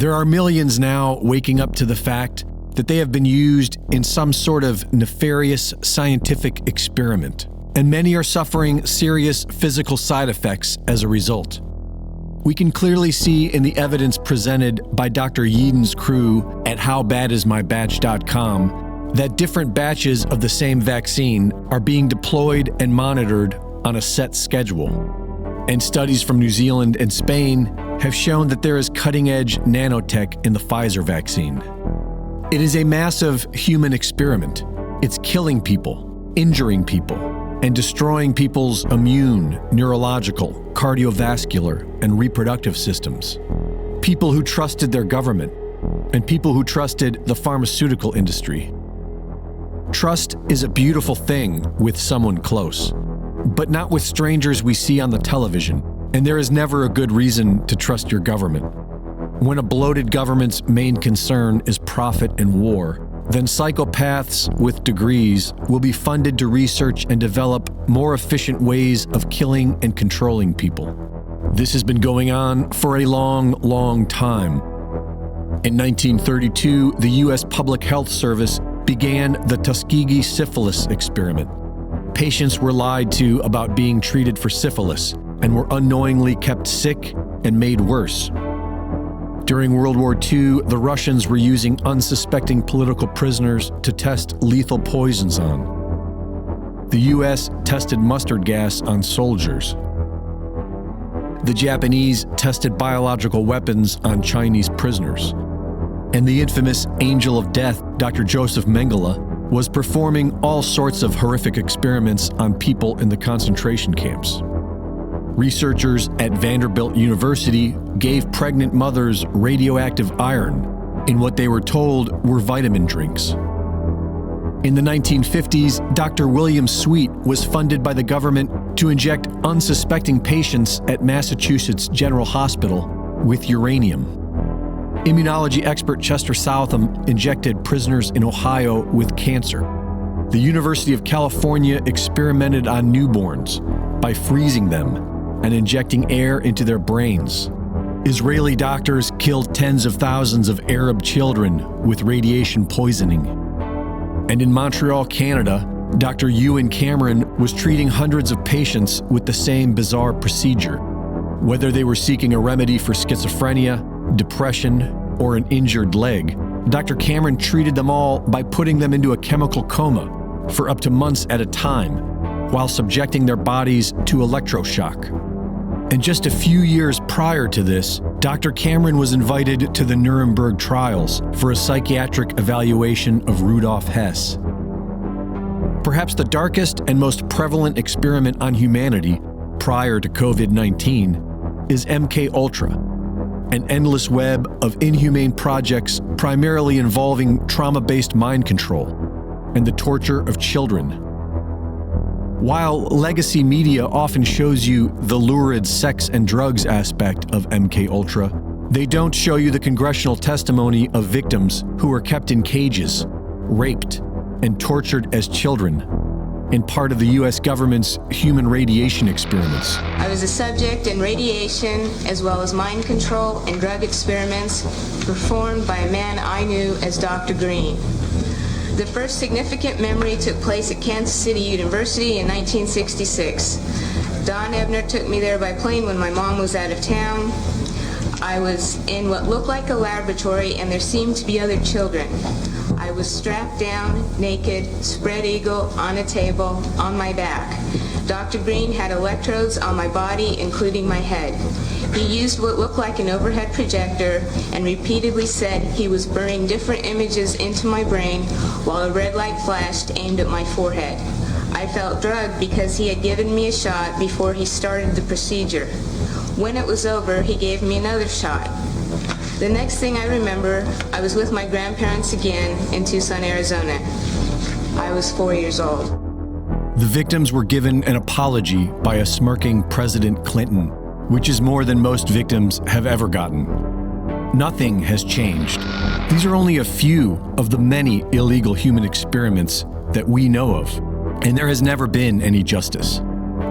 There are millions now waking up to the fact that they have been used in some sort of nefarious scientific experiment, and many are suffering serious physical side effects as a result. We can clearly see in the evidence presented by Dr. Yeadon's crew at howbadismybatch.com that different batches of the same vaccine are being deployed and monitored on a set schedule. And studies from New Zealand and Spain have shown that there is cutting-edge nanotech in the Pfizer vaccine. It is a massive human experiment. It's killing people, injuring people, and destroying people's immune, neurological, cardiovascular, and reproductive systems. People who trusted their government, and people who trusted the pharmaceutical industry. Trust is a beautiful thing with someone close, but not with strangers we see on the television, and there is never a good reason to trust your government. When a bloated government's main concern is profit and war, then psychopaths with degrees will be funded to research and develop more efficient ways of killing and controlling people. This has been going on for a long, long time. In 1932, the U.S. Public Health Service began the Tuskegee syphilis experiment. Patients were lied to about being treated for syphilis and were unknowingly kept sick and made worse. During World War II, the Russians were using unsuspecting political prisoners to test lethal poisons on. The U.S. tested mustard gas on soldiers. The Japanese tested biological weapons on Chinese prisoners. And the infamous Angel of Death, Dr. Joseph Mengele, was performing all sorts of horrific experiments on people in the concentration camps. Researchers at Vanderbilt University gave pregnant mothers radioactive iron in what they were told were vitamin drinks. In the 1950s, Dr. William Sweet was funded by the government to inject unsuspecting patients at Massachusetts General Hospital with uranium. Immunology expert Chester Southam injected prisoners in Ohio with cancer. The University of California experimented on newborns by freezing them and injecting air into their brains. Israeli doctors killed tens of thousands of Arab children with radiation poisoning. And in Montreal, Canada, Dr. Ewan Cameron was treating hundreds of patients with the same bizarre procedure. Whether they were seeking a remedy for schizophrenia, depression, or an injured leg, Dr. Cameron treated them all by putting them into a chemical coma for up to months at a time, while subjecting their bodies to electroshock. And just a few years prior to this, Dr. Cameron was invited to the Nuremberg trials for a psychiatric evaluation of Rudolf Hess. Perhaps the darkest and most prevalent experiment on humanity prior to COVID-19 is MKUltra, an endless web of inhumane projects primarily involving trauma-based mind control and the torture of children. While legacy media often shows you the lurid sex and drugs aspect of MKUltra, they don't show you the congressional testimony of victims who were kept in cages, raped, and tortured as children in part of the U.S. government's human radiation experiments. I was a subject in radiation as well as mind control and drug experiments performed by a man I knew as Dr. Green. The first significant memory took place at Kansas City University in 1966. Don Ebner took me there by plane when my mom was out of town. I was in what looked like a laboratory and there seemed to be other children. I was strapped down, naked, spread eagle, on a table, on my back. Dr. Green had electrodes on my body, including my head. He used what looked like an overhead projector and repeatedly said he was burning different images into my brain while a red light flashed aimed at my forehead. I felt drugged because he had given me a shot before he started the procedure. When it was over, he gave me another shot. The next thing I remember, I was with my grandparents again in Tucson, Arizona. I was 4 years old. The victims were given an apology by a smirking President Clinton, which is more than most victims have ever gotten. Nothing has changed. These are only a few of the many illegal human experiments that we know of, and there has never been any justice.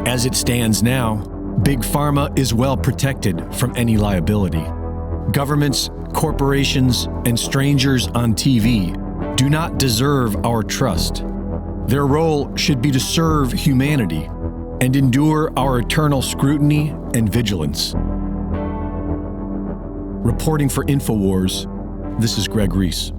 As it stands now, Big Pharma is well protected from any liability. Governments, corporations, and strangers on TV do not deserve our trust. Their role should be to serve humanity and endure our eternal scrutiny and vigilance. Reporting for InfoWars, this is Greg Reese.